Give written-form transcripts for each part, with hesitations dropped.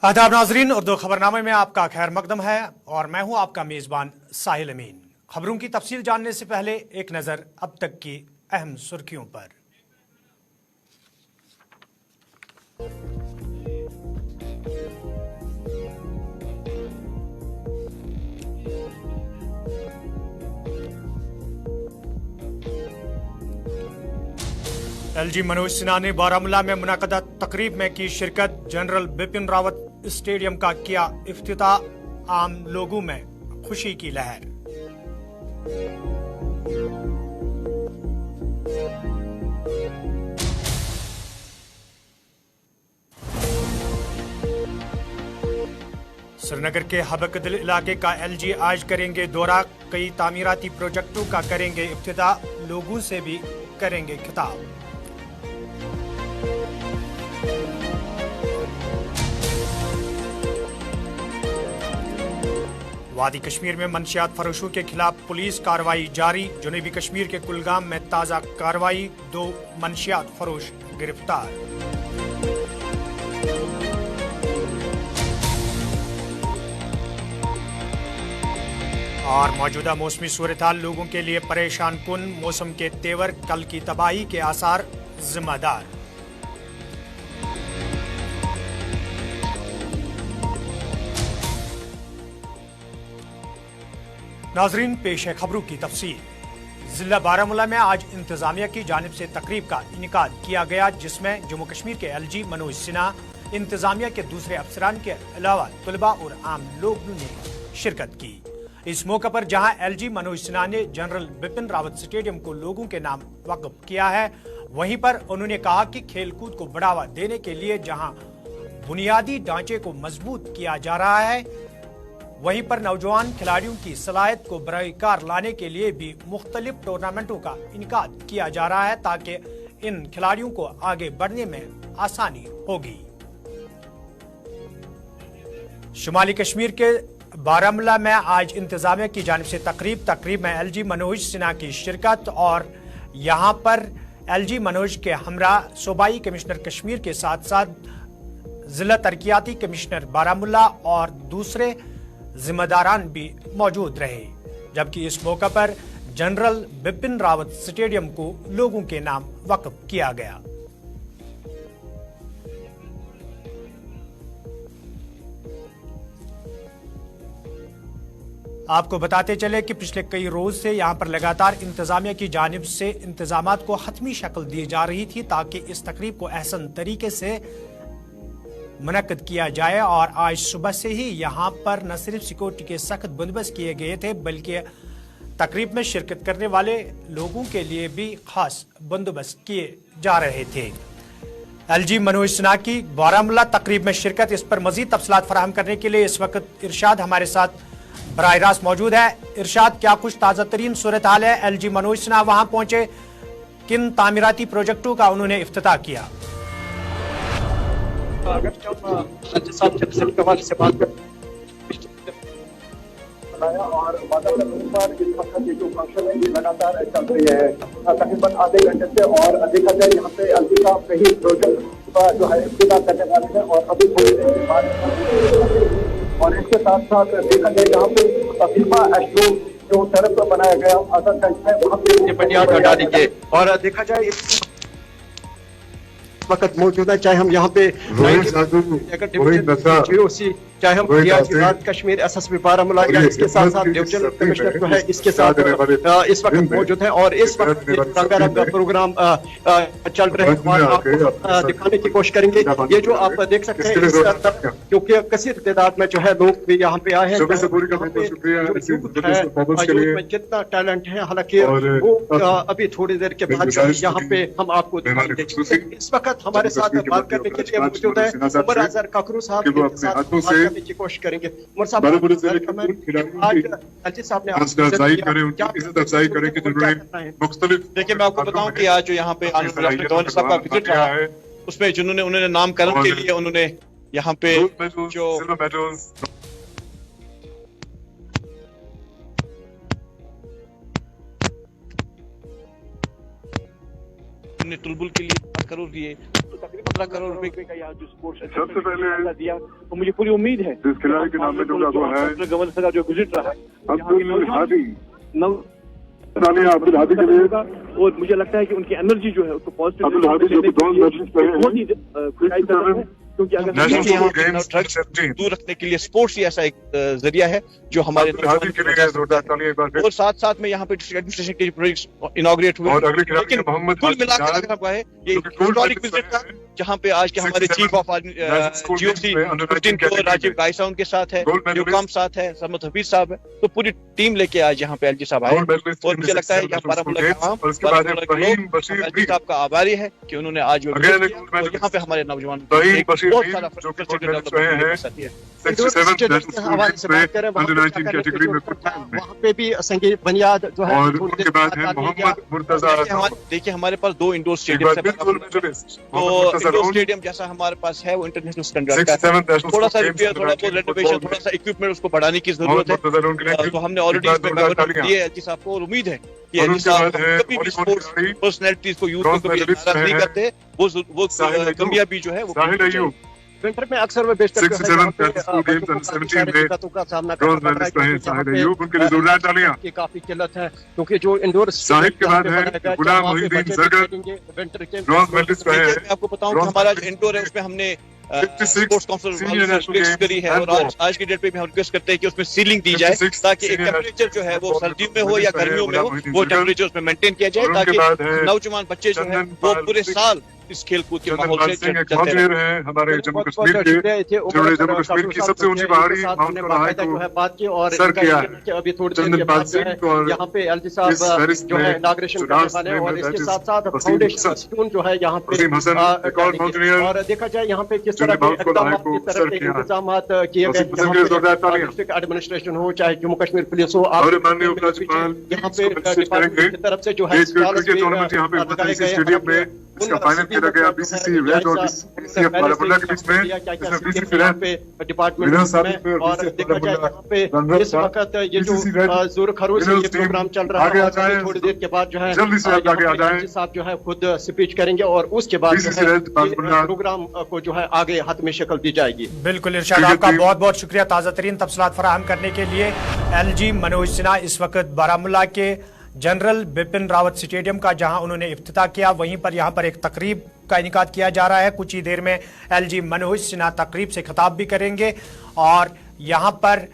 आदाब नाजरीन, उर्दू खबरनामे में आपका खैर मकदम है और मैं हूं आपका मेज़बान साहिल अमीन। खबरों की तफसील जानने से पहले एक नज़र अब तक की अहम सुर्खियों पर। एलजी मनोज सिन्हा ने बारामूला में मुनक़दा तकरीब में की शिरकत। जनरल बिपिन रावत स्टेडियम का किया इफ्तिताह। आम लोगों में खुशी की लहर। श्रीनगर के हबकदिल इलाके का एलजी आज करेंगे दौरा। कई तामीराती प्रोजेक्टों का करेंगे इफ्तिताह। लोगों से भी करेंगे खिताब। वादी कश्मीर में मंशियात फरोशों के खिलाफ पुलिस कार्रवाई जारी। जनूबी कश्मीर के कुलगाम में ताज़ा कार्रवाई। 2 मंशियात फरोश गिरफ्तार। और मौजूदा मौसमी सूरत-हाल लोगों के लिए परेशान कुन। मौसम के तेवर, कल की तबाही के आसार जिम्मेदार। नाजरीन, पेश है खबरों की तफसील। जिला बारामूला में आज इंतजामिया की जानिब से तकरीब का इनेकाद किया गया, जिसमें जम्मू कश्मीर के एलजी मनोज सिन्हा, इंतजामिया के दूसरे अफसरान के अलावा तलबा और आम लोगों ने शिरकत की। इस मौके पर जहां एलजी मनोज सिन्हा ने जनरल बिपिन रावत स्टेडियम को लोगों के नाम वक्फ किया है, वहीं पर उन्होंने कहा कि खेलकूद को बढ़ावा देने के लिए जहां बुनियादी ढांचे को मजबूत किया जा रहा है, वहीं पर नौजवान खिलाड़ियों की सलाहियत को बरकरार लाने के लिए भी मुख्तलिफ टूर्नामेंटों का इनेकाद किया जा रहा है, ताकि इन खिलाड़ियों को आगे बढ़ने में आसानी होगी। शुमाली कश्मीर के बारामूला में आज इंतजामिया की जानिब से तकरीब में एलजी मनोज सिन्हा की शिरकत और यहां पर एलजी मनोज के हमरा सूबाई कमिश्नर कश्मीर के साथ साथ जिला तरक्याती कमिश्नर बारामूला और दूसरे जिम्मेदारान भी मौजूद रहे, जबकि इस मौके पर जनरल बिपिन रावत स्टेडियम को लोगों के नाम वक्फ किया गया। आपको बताते चले कि पिछले कई रोज से यहां पर लगातार इंतजामिया की जानिब से इंतजामात को हतमी शक्ल दी जा रही थी, ताकि इस तकरीब को अहसन तरीके से मुनक्कद किया जाए। और आज सुबह से ही यहाँ पर न सिर्फ सिक्योरिटी के सख्त बंदोबस्त किए गए थे, बल्कि तकरीब में शिरकत करने वाले लोगों के लिए भी खास बंदोबस्त किए जा रहे थे। एलजी मनोज सिन्हा की बारामूला तकरीब में शिरकत, इस पर मजीद तफसीलात फराहम करने के लिए इस वक्त इरशाद हमारे साथ बराह रास्त मौजूद है। इरशाद, क्या कुछ ताज़ा तरीन सूरत हाल है? एलजी मनोज सिन्हा वहां पहुंचे, किन तामीराती प्रोजेक्टों का उन्होंने इफ्तिताह किया? अगर साहब जब वाले से बात कर और पर इस वक्त ये जो फंक्शन है ये लगातार चल रही है तकरीबन आधे घंटे से, और देखा जाए यहाँ पे एलजी साहब कहीं प्रोजेक्ट का जो है इफ्तिताह करने वाले हैं और अभी थोड़ी देर के बाद, और इसके साथ साथ देखा जाए यहाँ पे तफीफा एस्ट्रो जो सड़क पर बनाया गया आधा है वहाँ पे बनियाद हटा दीजिए। और देखा जाए वक्त मौजूद है, चाहे हम यहाँ पे चाहे हम कश्मीर एसएसपी बारामूला या इसके साथ साथ डिविजनल कमिश्नर जो है इसके साथ इस वक्त मौजूद है, और इस वक्त रंगारंग प्रोग्राम चल रहे हैं और आपको दिखाने की कोशिश करेंगे। ये जो आप देख सकते हैं क्योंकि कसीर तादाद में जो है लोग भी यहाँ पे आए हैं, जितना टैलेंट है, हालांकि वो अभी थोड़ी देर के बाद यहाँ पे हम आपको दिखाएंगे। इस वक्त हमारे साथ बात करने के लिए मौजूद है उमर अजहर काकरू साहब, की कोशिश करेंगे। उमर साहब, देखिए, मैं आपको बताऊं कि आज जो यहाँ पे गवर्नर साहब का विजिट रहा है, उसमें जिन्होंने उन्होंने नामकरण के लिए उन्होंने यहाँ पे जो तुलबुल के लिए करोड़ दिए, तकरीबन 15 करोड़ रुपए का यहाँ जो स्पोर्ट्स सबसे पहले दिया, तो मुझे पूरी उम्मीद है जिस खिलाड़ी के नाम में दूंगा वो है गवर्नर का जो विजिट रहा है अब्दुल हादी नव अब्दुल हादी के लिए, और मुझे लगता है कि उनकी एनर्जी जो है उसको पॉजिटिव अब्दुल हादी जो ब्रॉन्ज मेडलिस्ट रहे हैं, बहुत ही खुदाई कर रहे हैं, क्योंकि अगर नेशनल यहाँ स्पोर्ट्स गेम्स ड्रग्स 2017 दूर रखने के लिए स्पोर्ट्स ही ऐसा एक जरिया है जो हमारे अब्दुल हादी के लिए जोरदार तालियां एक बार फिर। और साथ साथ में यहाँ पे डिस्ट्रिक्ट एडमिनिस्ट्रेशन के प्रोजेक्ट्स इनॉग्रेट हुए, और अगले खिलाड़ी लेकिन हैं मोहम्मद कुल मिलाकर जावेद, अगर आपका है ये जो कि गोल्ड हिस्टोरिक मेडलिस्ट विजिट था, रहे हैं। जहाँ पे आज के हमारे 67 चीफ ऑफ नेशनल जीओसी में अंडर 19 15 कैटेगरी राजीव में गायसा उनके साथ है, गोल्ड मेडलिस्ट, यूकाम साथ है, समत हफीज साहब है, तो पूरी टीम लेके आज यहाँ पे एलजी साहब आए। गोल्ड मेडलिस्ट और मुझे लगता है कि बारामूला के आवाम, और उसके बाद बारामूला के फहीम लोग बशीर एलजी भी, साहब का आभारी है कि उन्होंने आज वो अगेन विजिट एक किया गोल्ड और मेडलिस्ट यहाँ पे हमारे नौजवान फहीम एक बशीर बहुत भी, सारा जो कि infrastructure गोल्ड मेडलिस्ट रहे development हैं। के साथ है। 67 नेशनल स्कूल गेम्स में अंडर 19 कैटेगरी में फुटबॉल में, वहाँ पे भी संगीत बुनियाद जो है और उनके बाद है मोहम्मद मुर्तजा। देखिए हमारे पास 2 इंडोर एक स्टेडियम बार फिर गोल्ड मेडलिस्ट तो मोहम्मद मुर्तजा इंडोर रोन, स्टेडियम जैसा हमारे पास है वो इंटरनेशनल स्टैंडर्ड का है। 67 नेशनल थोड़ा सा स्पोर्ट्स रिपेयर, गेम्स थोड़ा बहुत रेनोवेशन, थोड़ा सा इक्विपमेंट उसको बढ़ाने की जरूरत है। मुर्तजा रोन के लिए तो हमने ऑलरेडी इसमें मेमोरेंडम दिए एलजी साहब को, और उम्मीद है कि और एलजी उनके साहब बाद है कभी भी बॉलीवुड स्पोर्ट्स खिलाड़ी, पर्सनैलिटीज को यूथ को ब्रॉन्ज कभी मेडलिस्ट नाराज नहीं रहे हैं करते, वो साहिल अय्यूब। कमियां भी जो है वो साहिल अय्यूब विंटर में अक्सर व बेशतर जो है 67 यहाँ पे, नेशनल स्कूल गेम्स बच्चों को अंडर काफी 17 सारी में दिक्कतों का सामना करना ब्रॉन्ज पड़ रहा है, मेडलिस्ट रहे क्योंकि यहाँ साहिल पे, अय्यूब, उनके लिए जोरदार तालियां। की काफी किल्लत है, क्योंकि जो इंडोर साहिब के बाद है गुलाम मोहिउद्दीन जरगर, ब्रॉन्ज मेडलिस्ट रहे हैं। मैं आपको बताऊं कि हमारा जो इंडोर है उसमें हमने 56 sports council senior national request करी है, और गेम्स आज की डेट पे भी हम रिक्वेस्ट करते हैं कि उसमें सीलिंग दी जाए 56 ताकि एक सीनियर टेम्परेचर जो है वो नेशनल सर्दियों में हो या गेम्स गर्मियों में हो, गुलाम वो मोहिउद्दीन टेम्परेचर उसमें मेंटेन किया जाए, और उनके ताकि बाद है नौजवान बच्चे जो है चंदन वो पाल पूरे सिंह। साल इस खेल कूद के माहौल चंदन से सिंह एक चलते माउंटेनियर रहे। हैं हमारे जम्मू बहुत कश्मीर बहुत के, शुक्रिया थे, जिन्होंने जम्मू कश्मीर की सबसे ऊंची पहाड़ी माउंट कोलाहाई जो है को बात की, और सर इनका किया ये कि अभी थोड़ी देर चंदन के पाल बाद जो सिंह है को, और यहाँ पे एलजी इस साहब फेरिस जो है में इनाग्रेशन जो करने लास्ट वाले हैं, में और इसके that साथ is साथ वसीम फाउंडेशन हसन। स्टोन जो है यहाँ पे वसीम हसन, एक और माउंटेनियर, और देखा जाए यहाँ पे किस जिन्होंने तरह के माउंट कोलाहाई इकदाम को किस तरह सर के किया है। इंतजाम किए गए वसीम हसन के लिए जोरदार तालियां। डिस्ट्रिक्ट एडमिनिस्ट्रेशन हो, चाहे जम्मू कश्मीर पुलिस हो, और माननीय उपराज्यपाल यहाँ इसको पे मैसेज डिपार्टमेंट करेंगे। की तरफ से जो है एक क्रिकेट टूर्नामेंट यहाँ पे BCC स्टेडियम में इसका फाइनल खेला गया BCC रेड और BCF बारामूला के बीच में, इसमें BCC रेड डिपार्टमेंट विनर साबित हुए और और BCF देखा जाए बारामूला यहाँ पे रनर इस वक्त ये जो BCC रेड जोर खरोश से ये विनर्स टीम प्रोग्राम चल रहा आगे है, आ जाए, थोड़ी देर के बाद जो है जल्दी से आप आगे आ जाएं। एलजी साहब जो है खुद स्पीच करेंगे, और उसके बाद जो BCC है रेड बारामूला ये प्रोग्राम को जो है आगे हाथ में शक्ल दी जाएगी। बिल्कुल इरशाद, क्रिकेट आपका टीम- बहुत बहुत शुक्रिया ताज़ा तरीन तफसीलात फराहम करने के लिए। एलजी मनोज सिन्हा इस वक्त बारामूला के जनरल बिपिन रावत स्टेडियम का जहां उन्होंने इफ्तिताह किया, वहीं पर यहां पर एक तकरीब का इनेकाद किया जा रहा है। कुछ ही देर में एलजी मनोज सिन्हा तकरीब से खिताब भी करेंगे, और यहां पर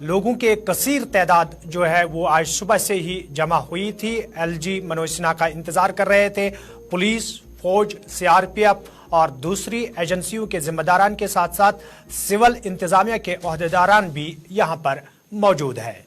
लोगों के एक कसीर तादाद जो है वो आज सुबह से ही जमा हुई थी, एलजी मनोज सिन्हा का इंतजार कर रहे थे। पुलिस, फौज, CRPF और दूसरी एजेंसियों के जिम्मेदारान के साथ साथ सिविल इंतजामिया के ओहदेदारान भी यहां पर मौजूद है।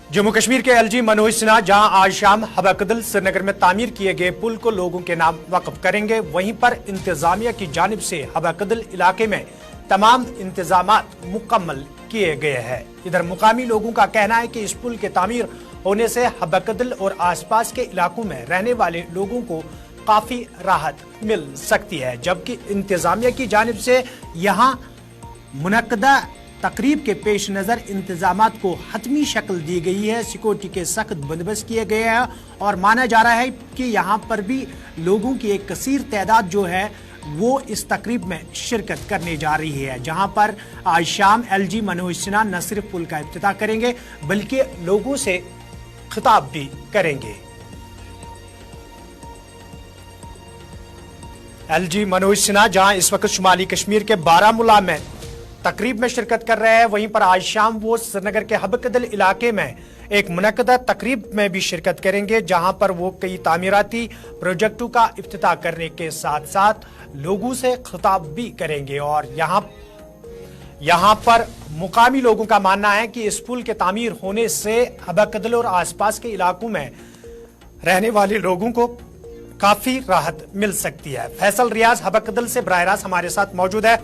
जम्मू कश्मीर के एलजी मनोज सिन्हा जहां आज शाम हबकदल श्रीनगर में तामीर किए गए पुल को लोगों के नाम वक्फ करेंगे, वहीं पर इंतजामिया की जानिब से हबकदल इलाके में तमाम इंतजामात मुकम्मल किए गए हैं। इधर मुकामी लोगों का कहना है कि इस पुल के तामीर होने से हबकदल और आसपास के इलाकों में रहने वाले लोगों को काफी राहत मिल सकती है, जबकि इंतजामिया की जानिब से यहाँ मुनक्कदा तकरीब के पेश नज़र इंतजामात को हतमी शक्ल दी गई है। सिक्योरिटी के सख्त बंदोबस्त किए गए हैं, और माना जा रहा है कि यहाँ पर भी लोगों की एक कसीर तादाद जो है वो इस तकरीब में शिरकत करने जा रही है, जहां पर आज शाम एलजी मनोज सिन्हा न सिर्फ पुल का इफ्तिताह करेंगे बल्कि लोगों से खिताब भी करेंगे। एलजी मनोज सिन्हा जहां इस वक्त शुमाली कश्मीर के बारामूला में तकरीब में शिरकत कर रहे हैं, वहीं पर आज शाम वो श्रीनगर के हबकदल इलाके में एक मुनक्कदा तकरीब में भी शिरकत करेंगे, जहां पर वो कई तामीराती प्रोजेक्टों का इफ्तिताह करने के साथ साथ लोगों से खिताब भी करेंगे। और यहाँ पर मुकामी लोगों का मानना है कि इस पुल के तामीर होने से हबकदल और आसपास के इलाकों में रहने वाले लोगों को काफी राहत मिल सकती है। फैसल रियाज हबकदल से बराह रास्त हमारे साथ मौजूद है।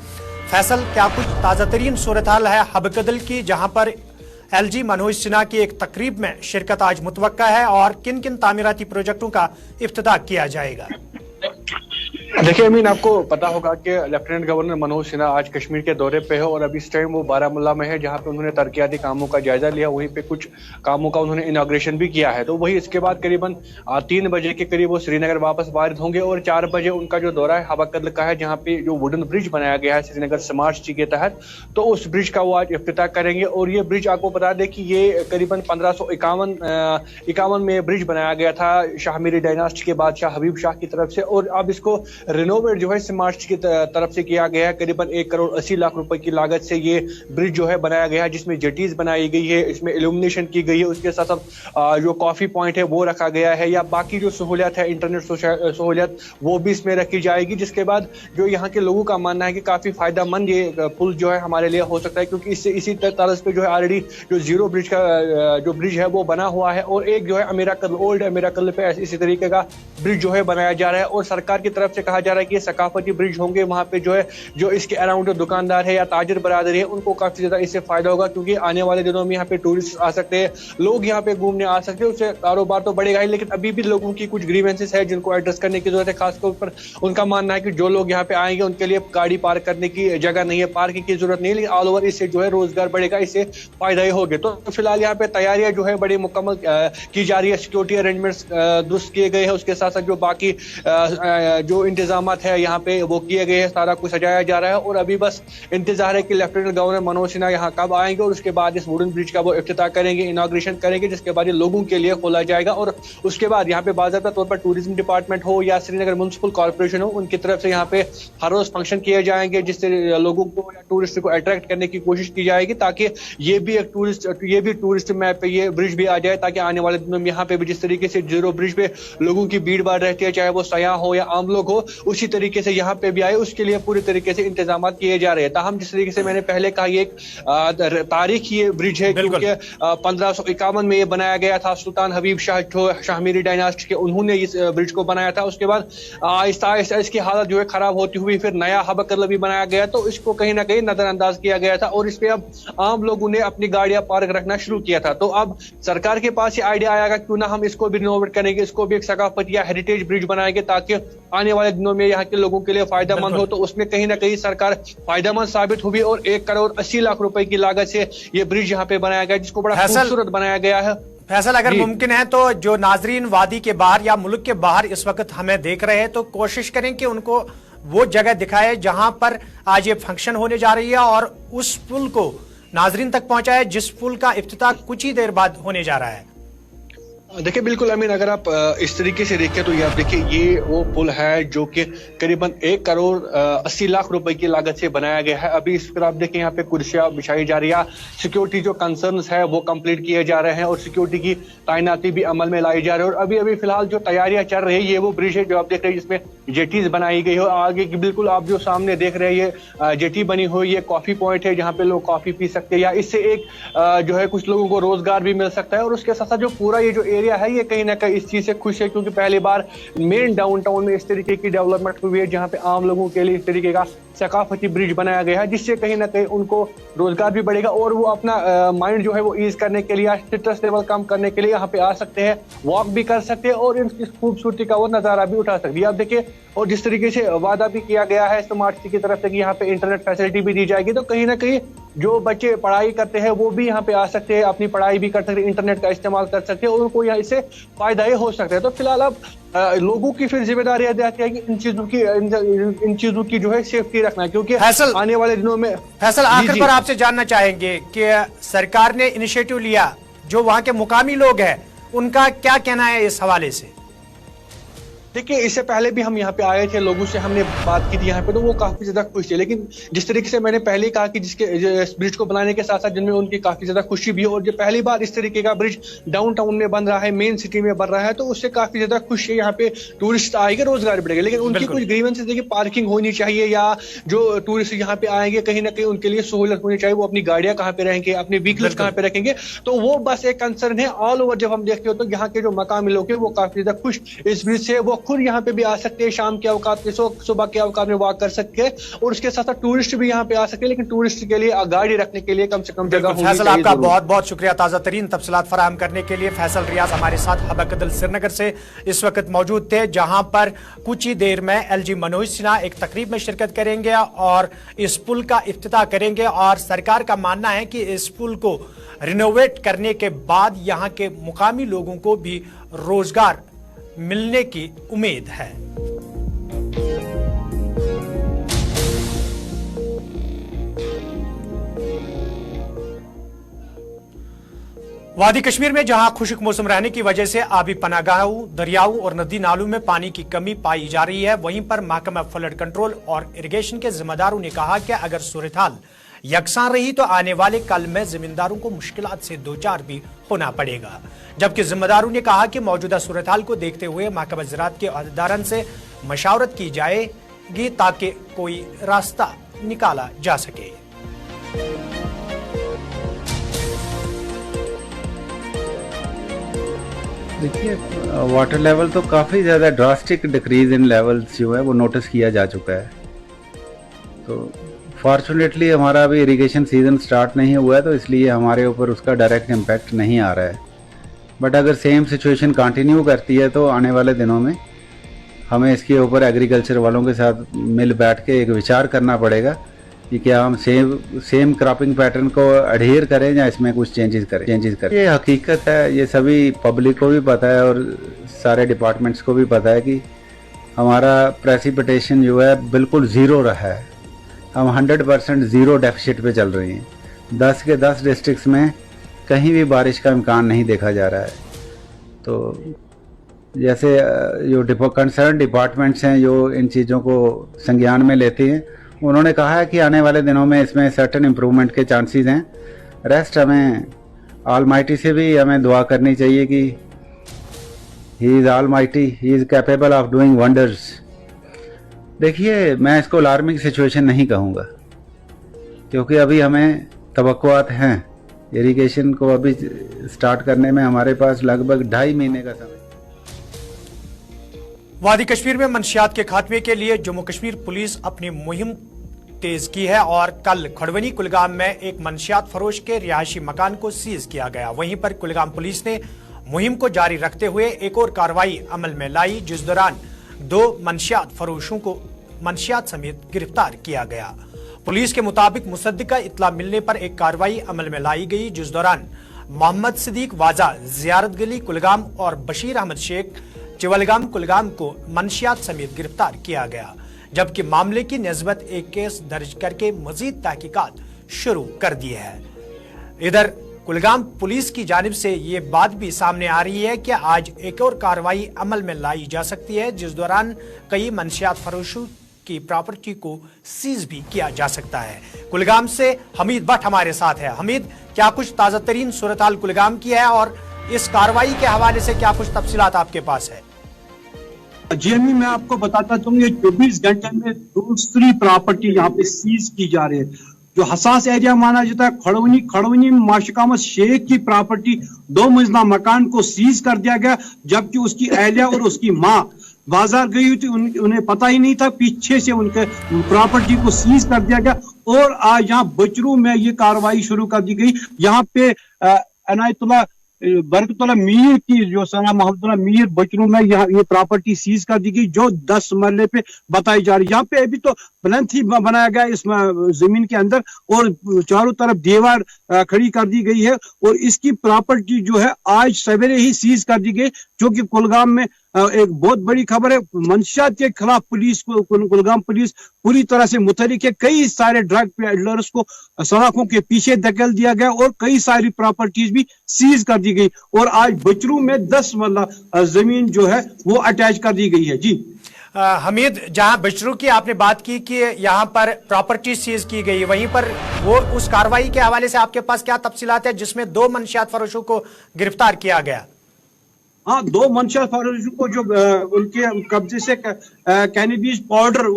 फैसल, क्या कुछ ताज़ा तरीन सूरत हाल है हबकदल की, जहां पर एलजी मनोज सिन्हा की एक तकरीब में शिरकत आज मुतवक्का है, और किन किन तामीराती प्रोजेक्टों का इफ्तिताह किया जाएगा? देखिए अमीन, आपको पता होगा कि लेफ्टिनेंट गवर्नर मनोज सिन्हा आज कश्मीर के दौरे पे है और अभी इस टाइम वो बारामूला में है, जहां पे उन्होंने तरक्याती कामों का जायजा लिया। वहीं पे कुछ कामों का उन्होंने इनॉग्रेशन भी किया है। तो वही इसके बाद करीबन 3 बजे के करीब वो श्रीनगर वापस वारिद होंगे और 4 बजे उनका जो दौरा है हवा कदल का है, जहाँ पे जो वुडन ब्रिज बनाया गया है श्रीनगर स्मार्ट सिटी के तहत, तो उस ब्रिज का वो आज इफ्तिताह करेंगे। और ये ब्रिज आपको बता दें कि ये करीबन 1551 में ब्रिज बनाया गया था शाहमीरी डायनास्टी के बादशाह हबीब शाह की तरफ से, और अब इसको रिनोवेट जो है स्मार्ट सिटी की तरफ से किया गया है। करीबन 1 करोड़ 80 लाख रुपए की लागत से ये ब्रिज जो है बनाया गया है, जिसमें जेटीज बनाई गई है, इसमें इल्यूमिनेशन की गई है, उसके साथ साथ जो कॉफी पॉइंट है वो रखा गया है, या बाकी जो सहूलियत है इंटरनेट सहूलियत वो भी इसमें रखी जाएगी। जिसके बाद जो यहाँ के लोगों का मानना है कि काफी फायदेमंद ये पुल जो है हमारे लिए हो सकता है, क्योंकि इससे इसी तरह पे जो है ऑलरेडी जो जीरो ब्रिज का जो ब्रिज है वो बना हुआ है, और एक जो है अमीराकल ओल्ड अमीराकल पे इसी तरीके का ब्रिज जो है बनाया जा रहा है। और सरकार की तरफ से कहा जा रहा है कि ये सकाफती ब्रिज होंगे, वहां पे जो है जो इसके अराउंड जो दुकानदार है या ताजिर बरादरी है उनको काफी ज्यादा इससे फायदा होगा, क्योंकि आने वाले दिनों में यहाँ पे टूरिस्ट आ सकते हैं, लोग यहाँ पे घूमने आ सकते हैं, उससे कारोबार तो बढ़ेगा ही। लेकिन अभी भी लोगों की कुछ ग्रीवेंसेस है जिनको एड्रेस करने की जरूरत है। खासतौर पर उनका मानना है कि जो लोग यहाँ पे आएंगे उनके लिए गाड़ी पार्क करने की जगह नहीं है, पार्किंग की जरूरत नहीं है, लेकिन ऑल ओवर इससे जो है रोजगार बढ़ेगा, इससे फायदा ही होगा। तो फिलहाल यहाँ पे तैयारियां जो है बड़ी मुकम्मल की जा रही है, सिक्योरिटी अरेंजमेंट्स दुरुस्त किए गए हैं, उसके साथ साथ जो बाकी जो इंतजाम है यहाँ पे वो किए गए हैं, सारा कुछ सजाया जा रहा है। और अभी बस इंतजार है कि लेफ्टिनेंट गवर्नर मनोज सिन्हा यहाँ कब आएंगे और उसके बाद इस वुडन ब्रिज का वो इफ्तिताह करेंगे, इनॉग्रेशन करेंगे, जिसके बाद ये लोगों के लिए खोला जाएगा। और उसके बाद यहाँ पे बाकायदा तौर पर टूरिज्म डिपार्टमेंट हो या श्रीनगर म्युनिसिपल कॉर्पोरेशन हो, उनकी तरफ से यहाँ पे हर रोज फंक्शन किए जाएंगे, जिससे लोगों को या टूरिस्ट को अट्रैक्ट करने की कोशिश की जाएगी, ताकि ये भी टूरिस्ट मैप पे ये ब्रिज भी आ जाए, ताकि आने वाले दिनों में यहाँ पे भी जिस तरीके से जीरो ब्रिज पे लोगों की भीड़ भाड़ रहती है, चाहे वो सयाह हो या आम लोग हो, उसी तरीके से यहाँ पे भी आए, उसके लिए पूरी तरीके से इंतजाम किए जा रहे हैं। ताहम जिस तरीके से मैंने पहले कहा, ये एक तारीखी ये ब्रिज है, क्योंकि 1551 में ये बनाया गया था। सुल्तान हबीब शाह जो शाहमीरी डायनास्टी के, उन्होंने इस ब्रिज को बनाया था। उसके बाद आहिस्ता आहिस्ता इसकी हालत जो है खराब होती हुई फिर नया हवा कदल भी बनाया गया, तो इसको कहीं ना कहीं नजरअंदाज किया गया था और इस पे अब आम लोगों ने अपनी गाड़ियां पार्क रखना शुरू किया था। तो अब सरकार के पास ये आइडिया आएगा क्यों ना हम इसको भी रिनोवेट करेंगे, इसको भी एक सकाफती या हेरिटेज ब्रिज बनाएंगे, ताकि आने वाले दिनों में यहाँ के लोगों के लिए फायदेमंद हो। तो उसमें कहीं ना कहीं सरकार फायदेमंद साबित हुई और 1 करोड़ 80 लाख रुपए की लागत से ये ब्रिज यहाँ पे बनाया गया, जिसको बड़ा खूबसूरत बनाया गया है। फैसल, अगर मुमकिन है तो जो नाजरीन वादी के बाहर या मुल्क के बाहर इस वक्त हमें देख रहे हैं, तो कोशिश करें कि उनको वो जगह दिखाए जहां पर आज ये फंक्शन होने जा रही है, और उस पुल को नाजरीन तक पहुंचाए जिस पुल का इफ्तिताह कुछ ही देर बाद होने जा रहा है। देखिए बिल्कुल अमीन, अगर आप इस तरीके से देखें तो ये आप देखिए ये वो पुल है जो कि करीबन 1 करोड़ 80 लाख रुपए की लागत से बनाया गया है। अभी इस पर आप देखें यहाँ पे कुर्सियां बिछाई जा रही है, सिक्योरिटी जो कंसर्न्स है वो कंप्लीट किए जा रहे हैं और सिक्योरिटी की तैनाती भी अमल में लाई जा रही है। और अभी अभी फिलहाल जो तैयारियां चल रही है, ये वो ब्रिज है जो आप देख रहे हैं जिसमें जेटीज बनाई गई है। आगे की बिल्कुल आप जो सामने देख रहे हैं ये जेटी बनी हुई, ये कॉफी पॉइंट है जहाँ पे लोग कॉफी पी सकते हैं, या इससे एक जो है कुछ लोगों को रोजगार भी मिल सकता है। और उसके साथ साथ जो पूरा ये जो एरिया है ये कहीं ना कहीं इस चीज से खुश है, क्योंकि पहली बार मेन डाउनटाउन में इस तरीके की डेवलपमेंट हुई है जहां पे आम लोगों के लिए इस तरीके का सकाफती ब्रिज बनाया गया है, जिससे कहीं ना कहीं उनको रोजगार भी बढ़ेगा और वो अपना माइंड जो है वो ईज करने के लिए, स्ट्रेस लेवल कम करने के लिए यहाँ पे आ सकते हैं, वॉक भी कर सकते हैं और इस खूबसूरती का वो नजारा भी उठा सकते हैं। आप देखिए, और जिस तरीके से वादा भी किया गया है स्मार्ट सिटी की तरफ से कि यहाँ पे इंटरनेट फैसिलिटी भी दी जाएगी, तो कहीं ना कहीं जो बच्चे पढ़ाई करते हैं वो भी यहाँ पे आ सकते हैं, अपनी पढ़ाई भी कर सकते हैं, इंटरनेट का इस्तेमाल कर सकते हैं और उनको यहाँ इससे फायदा ही हो सकता है। तो फिलहाल अब लोगों की फिर जिम्मेदारी अदा है कि इन चीजों की जो है सेफ्टी रखना, क्योंकि आने वाले दिनों में। फैसल, आखिर पर आपसे जानना चाहेंगे कि सरकार ने इनिशिएटिव लिया, जो वहां के मुकामी लोग हैं उनका क्या कहना है इस हवाले से? देखिए, इससे पहले भी हम यहाँ पे आए थे, लोगों से हमने बात की थी यहाँ पे, तो वो काफी ज्यादा खुश थे। लेकिन जिस तरीके से मैंने पहले कहा कि जिसके ब्रिज को बनाने के साथ साथ जिनमें उनकी काफी ज्यादा खुशी भी है, और जो पहली बार इस तरीके का ब्रिज डाउनटाउन में बन रहा है, मेन सिटी में बन रहा है, तो उससे काफी ज्यादा खुश है। यहाँ पे टूरिस्ट आएंगे, रोजगार बढ़ेगा। लेकिन उनकी कुछ ग्रीवेंसेस देखिए, पार्किंग होनी चाहिए, या जो टूरिस्ट यहाँ पे आएंगे कहीं ना कहीं उनके लिए सहूलत होनी चाहिए, वो अपनी गाड़ियां कहाँ पे रहेंगे, अपने व्हीकल्स कहाँ पे रखेंगे, तो वो बस एक कंसर्न है। ऑल ओवर जब हम देखते हो तो यहाँ के जो मकामी लोग हैं वो काफी ज्यादा खुश इस ब्रिज से, वो खुद यहाँ पे भी आ सकते हैं शाम के औकात में, सुबह के औकात में वॉक कर सकते हैं, और उसके साथ साथ टूरिस्ट भी यहाँ पे आ सकते हैं, लेकिन टूरिस्ट के लिए गाड़ी रखने के लिए कम से कम जगह होनी फैसल, चाहिए। आपका बहुत बहुत शुक्रिया ताज़ा तरीन तफसीलात फराहम करने के लिए। फैसल रियाज हमारे साथ हबकदल श्रीनगर से इस वक्त मौजूद थे, जहां पर कुछ ही देर में LG मनोज सिन्हा एक तकरीब में शिरकत करेंगे और इस पुल का इफ्तिताह करेंगे। और सरकार का मानना है कि इस पुल को रिनोवेट करने के बाद यहां के मुकामी लोगों को भी रोजगार मिलने की उम्मीद है। वादी कश्मीर में जहां खुश्क मौसम रहने की वजह से आबी पनाहगाहों, दरियाओं और नदी नालों में पानी की कमी पाई जा रही है, वहीं पर महकमा फ्लड कंट्रोल और इरिगेशन के जिम्मेदारों ने कहा कि अगर सूरत हाल यकसां रही तो आने वाले कल में जमींदारों को मुश्किलात से दो चार भी होना पड़ेगा। जबकि जिम्मेदारों ने कहा कि मौजूदा सूरत हाल को देखते हुए महकमा ज़राअत के अहदेदारन से मशावरत की जाएगी ताकि कोई रास्ता निकाला जा सके। देखिए, वाटर लेवल तो काफ़ी ज़्यादा ड्रास्टिक डिक्रीज इन लेवल्स जो है वो नोटिस किया जा चुका है। तो फॉर्चुनेटली हमारा अभी इरिगेशन सीज़न स्टार्ट नहीं हुआ है, तो इसलिए हमारे ऊपर उसका डायरेक्ट इम्पैक्ट नहीं आ रहा है। बट अगर सेम सिचुएशन कंटिन्यू करती है तो आने वाले दिनों में हमें इसके ऊपर एग्रीकल्चर वालों के साथ मिल बैठ के एक विचार करना पड़ेगा कि क्या हम सेम क्रॉपिंग पैटर्न को अडहेयर करें या इसमें कुछ चेंजेस करें। ये हकीकत है, ये सभी पब्लिक को भी पता है और सारे डिपार्टमेंट्स को भी पता है कि हमारा प्रेसिपिटेशन जो है बिल्कुल ज़ीरो रहा है। हम 100% ज़ीरो डेफिसिट पे चल रही हैं। 10 के 10 डिस्ट्रिक्ट्स में कहीं भी बारिश का इम्कान नहीं देखा जा रहा है। तो जैसे जो कंसर्न डिपार्टमेंट्स हैं जो इन चीज़ों को संज्ञान में लेते हैं, उन्होंने कहा है कि आने वाले दिनों में इसमें सर्टेन इम्प्रूवमेंट के चांसेस हैं। रेस्ट हमें ऑलमाइटी से भी हमें दुआ करनी चाहिए कि he is almighty, he is capable of doing wonders. देखिए, मैं इसको अलार्मिंग सिचुएशन नहीं कहूँगा, क्योंकि अभी हमें तवक्कुआत हैं। इरिगेशन को अभी स्टार्ट करने में हमारे पास लगभग 2.5 महीने का समय। वादी कश्मीर में मंशियात के खात्मे के लिए जम्मू कश्मीर पुलिस अपनी मुहिम तेज की है और कल खड़वनी कुलगाम में एक मंशियात फरोश के रिहायशी मकान को सीज किया गया। वहीं पर कुलगाम पुलिस ने मुहिम को जारी रखते हुए एक और कार्रवाई अमल में लाई, जिस दौरान 2 मंशियात फरोशों को मंशियात समेत गिरफ्तार किया गया। पुलिस के मुताबिक मुसद्दिका इत्तला मिलने पर एक कार्रवाई अमल में लाई गई, जिस दौरान मोहम्मद सिद्दीक वाजा जियारत गली कुलगाम और बशीर अहमद शेख चिवलगाम कुलगाम को मंशियात समेत गिरफ्तार किया गया। जबकि मामले की निस्बत एक केस दर्ज करके मजीद तहकीकात शुरू कर दी है। इधर कुलगाम पुलिस की जानिब से ये बात भी सामने आ रही है कि आज एक और कार्रवाई अमल में लाई जा सकती है, जिस दौरान कई मंशियात फरोशों की प्रॉपर्टी को सीज भी किया जा सकता है। कुलगाम से हमीद भट्ट हमारे साथ है। हमीद, क्या कुछ ताज़ा तरीन सूरत हाल कुलगाम की है और इस कार्रवाई के हवाले से क्या कुछ तफसीलात आपके पास है? जी अमी, मैं आपको बताता हूँ, ये 24 घंटे में दूसरी प्रॉपर्टी यहाँ पे सीज की जा रही है। जो हसास एरिया माना जाता है खड़वनी में माशिकामत शेख की प्रॉपर्टी 2 मंजिला मकान को सीज कर दिया गया, जबकि उसकी अहलिया और उसकी माँ बाजार गई हुई थी, उन्हें पता ही नहीं था। पीछे से उनके प्रॉपर्टी को सीज कर दिया गया और आज यहाँ बचरू में ये कार्रवाई शुरू कर दी गई। यहाँ पे अनायतुल्लाह बरकतुल्लाह मीर की जो सना मोहम्मदुल्लाह मीर बचरू में यहाँ ये प्रॉपर्टी सीज कर दी गई, जो 10 मरले पे बताई जा रही है। यहाँ पे अभी तो प्लेंथ ही बनाया गया इस जमीन के अंदर और चारों तरफ दीवार खड़ी कर दी गई है और इसकी प्रॉपर्टी जो है आज सवेरे ही सीज कर दी गई, जो कि कुलगाम में एक बहुत बड़ी खबर है। मंशियात के खिलाफ पुलिस को कुलगाम पुलिस पूरी तरह से मुतहरिक है। कई सारे ड्रग पेडलर्स को सड़कों के पीछे धकेल दिया गया और कई सारी प्रॉपर्टीज भी सीज कर दी गई और आज बचरू में 10 मरला जमीन जो है वो अटैच कर दी गई है। जी हमीद, जहां बचरू की आपने बात की कि यहाँ पर प्रॉपर्टी सीज की गई, वहीं पर वो उस कार्रवाई के हवाले से आपके पास क्या तफसीलात है जिसमें 2 मंशियात फरोशों को गिरफ्तार किया गया? हाँ, 2 मंशा फरोशों को जो उनके कब्जे से कैनबीस पाउडर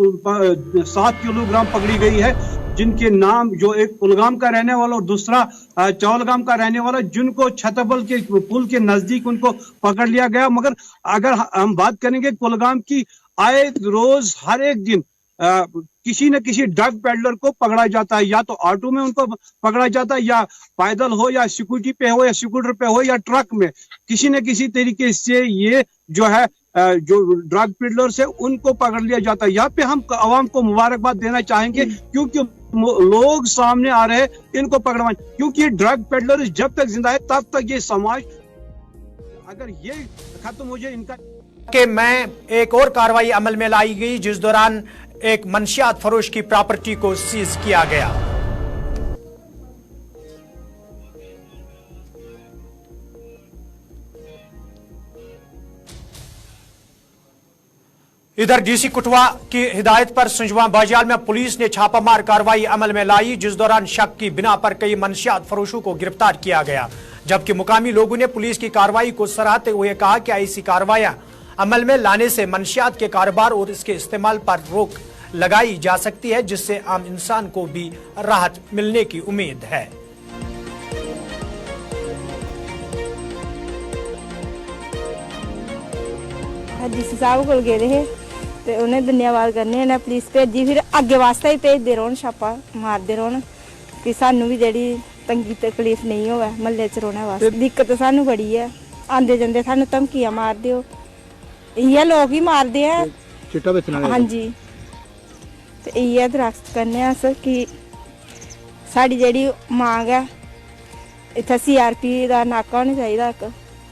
7 किलोग्राम पकड़ी गई है, जिनके नाम जो एक कुलगाम का रहने वाला और दूसरा चौलगाम का रहने वाला, जिनको छतबल के पुल के नजदीक उनको पकड़ लिया गया। मगर अगर हम बात करेंगे कुलगाम की, आए रोज हर एक दिन किसी न किसी ड्रग पेडलर को पकड़ा जाता है, या तो ऑटो में उनको पकड़ा जाता है, या पैदल हो, या स्कूटी पे हो, या स्कूटर पे हो, या ट्रक में, किसी न किसी तरीके से ये जो है जो ड्रग पेडलर्स है उनको पकड़ लिया जाता है। यहाँ पे हम आवाम को मुबारकबाद देना चाहेंगे, क्योंकि लोग सामने आ रहे हैं इनको पकड़वाने, क्योंकि ड्रग पेडलर जब तक जिंदा है तब तक ये समाज, अगर ये खत्म हो जाए इनका कि मैं एक और कार्रवाई अमल में लाई गई, जिस दौरान एक मंशियात फरोश की प्रॉपर्टी को सीज किया गया। इधर डीसी कठुआ की हिदायत पर संजवा बाजियाल में पुलिस ने छापामार कार्रवाई अमल में लाई, जिस दौरान शक की बिना पर कई मंशियात फरोशों को गिरफ्तार किया गया। जबकि मुकामी लोगों ने पुलिस की कार्रवाई को सराहते हुए कहा कि ऐसी कार्रवाइयां अमल में लाने से मंशियात के कारोबार और इसके इस्तेमाल पर रोक लगाई जा सकती है, जिससे आम इंसान को भी राहत मिलने की उम्मीद है। डीसी साहब को गए थे तो उन्हें धन्यवाद करने ने पुलिस भेजी, फिर आगे वास्ते ही भेजते रहो, छापा मारते रहो कि सानू भी जेड़ी तंगी तकलीफ नहीं होवे महल्ले च रौहने वास्ते। दिक्कत सानू बड़ी है, आंदे जंदे सानू धमकियां मार दियो, इ'यै लोग ही मारदे हैं चिट्टा बेचने वाले। हाँ जी, ते इ'यै दरख्त करने अस कि साड़ी जेड़ी मांग है इत्थै CRP दा नाका होना चाहिदा इक,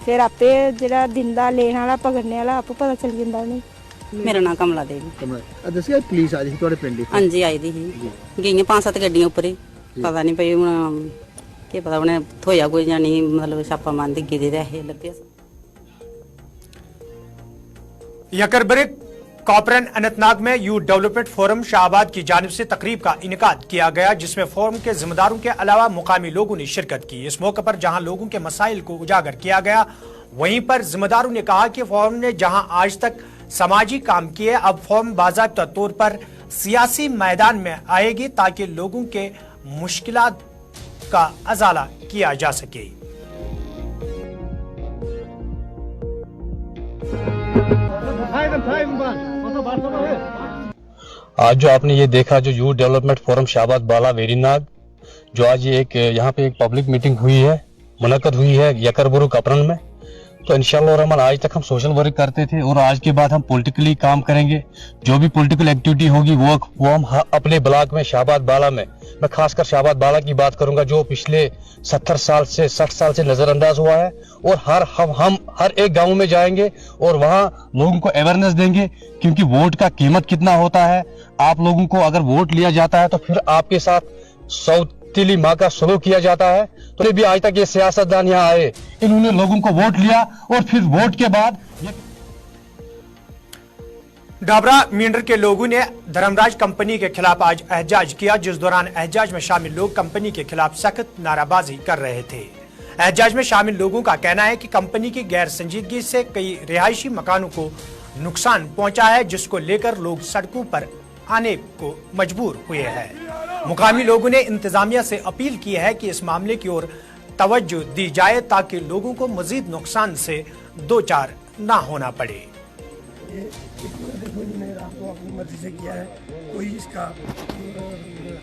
फिर आपे जेड़ा दिंदा लेने वाला पकड़ने वाला आपे पता चल जांदा उ'नें। मेरा नाम कमला देवी। दस्सिया पुलिस आई थी थोड़े पिंड? हाँ जी आई थी, गई 5-7 गड्डियां उपर ही, पता नहीं भाई हूं के पता उन्हें थोया कोई जां नहीं, मतलब छापा मारदे गिरे रहे लब्भे। यकरबरिक कॉपरन अनंतनाग में यूथ डेवलपमेंट फोरम शाहबाद की जानिब से तकरीब का इनेकाद किया गया, जिसमें फोरम के जिम्मेदारों के अलावा मुकामी लोगों ने शिरकत की। इस मौके पर जहां लोगों के मसाइल को उजागर किया गया, वहीं पर जिम्मेदारों ने कहा कि फोरम ने जहां आज तक समाजी काम किए, अब फोरम बाज़ाब्ता तौर पर सियासी मैदान में आएगी ताकि लोगों के मुश्किलात का अजाला किया जा सके। आज जो आपने ये देखा, जो यूथ डेवलपमेंट फोरम शाहबाद बाला वेरीनाग, जो आज ये एक यहाँ पे एक पब्लिक मीटिंग हुई है, मुनक्कद हुई है यकरबरुक कॉपरन में, तो इंशाअल्लाह रहमान आज तक हम सोशल वर्क करते थे और आज के बाद हम पॉलिटिकली काम करेंगे। जो भी पॉलिटिकल एक्टिविटी होगी वो हम अपने ब्लॉक में शाहबाद बाला में, मैं खासकर शाहबाद बाला की बात करूंगा, जो पिछले 70 साल से 60 साल से नजरअंदाज हुआ है, और हम हर एक गांव में जाएंगे और वहां लोगों को अवेयरनेस देंगे, क्योंकि वोट का कीमत कितना होता है। आप लोगों को अगर वोट लिया जाता है तो फिर आपके साथ सौतीली माँ का सलूक किया जाता है। तो भी आज तक ये सियासतदान यहाँ आए, इन्होंने लोगों को वोट लिया और फिर वोट के बाद डाबरा मींडर के लोगों ने धर्मराज कंपनी के खिलाफ आज एहतजाज किया, जिस दौरान एहतजाज में शामिल लोग कंपनी के खिलाफ सख्त नाराबाजी कर रहे थे। एहतजाज में शामिल लोगों का कहना है कि कंपनी की गैर संजीदगी से कई रिहायशी मकानों को नुकसान पहुंचा है, जिसको लेकर लोग सड़कों पर आने को मजबूर हुए हैं। मुकामी लोगों ने इंतजामिया से अपील की है कि इस मामले की ओर तवज्जो दी जाए ताकि लोगों को मजीद नुकसान से दो चार ना होना पड़े। अपनी मर्जी से किया है, कोई इसका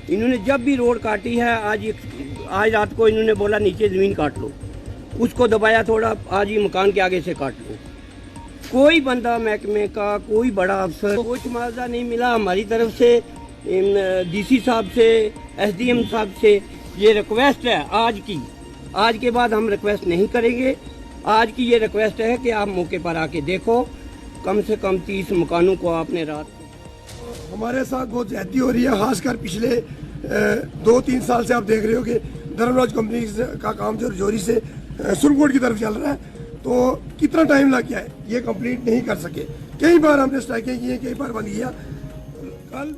इन्होंने जब भी रोड काटी है, आज रात को इन्होंने बोला नीचे जमीन काट लो, उसको दबाया थोड़ा, आज ही मकान के आगे से काट लो। कोई बंदा महकमे का, कोई बड़ा अफसर, कुछ मुआवजा नहीं मिला हमारी तरफ से, डीसी साहब से, SDM साहब से। ये रिक्वेस्ट है आज के बाद हम रिक्वेस्ट नहीं करेंगे। आज की ये रिक्वेस्ट है कि आप मौके पर आके देखो, कम से कम 30 मकानों को आपने रात को। हमारे साथ बहुत ज्यादती हो रही है, खासकर पिछले 2-3 साल से आप देख रहे हो कि धर्मराज कंपनी का काम जो जोरी से सुरकोट की तरफ चल रहा है, तो कितना टाइम लग गया है, ये कंप्लीट नहीं कर सके। कई बार हमने स्ट्राइकें की हैं, कई बार बंद किया। कल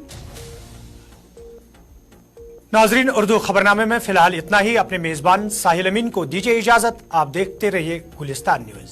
नाजरीन, उर्दू खबरनामे में फिलहाल इतना ही। अपने मेजबान साहिल अमीन को दीजिए इजाजत। आप देखते रहिए गुलिस्तान न्यूज।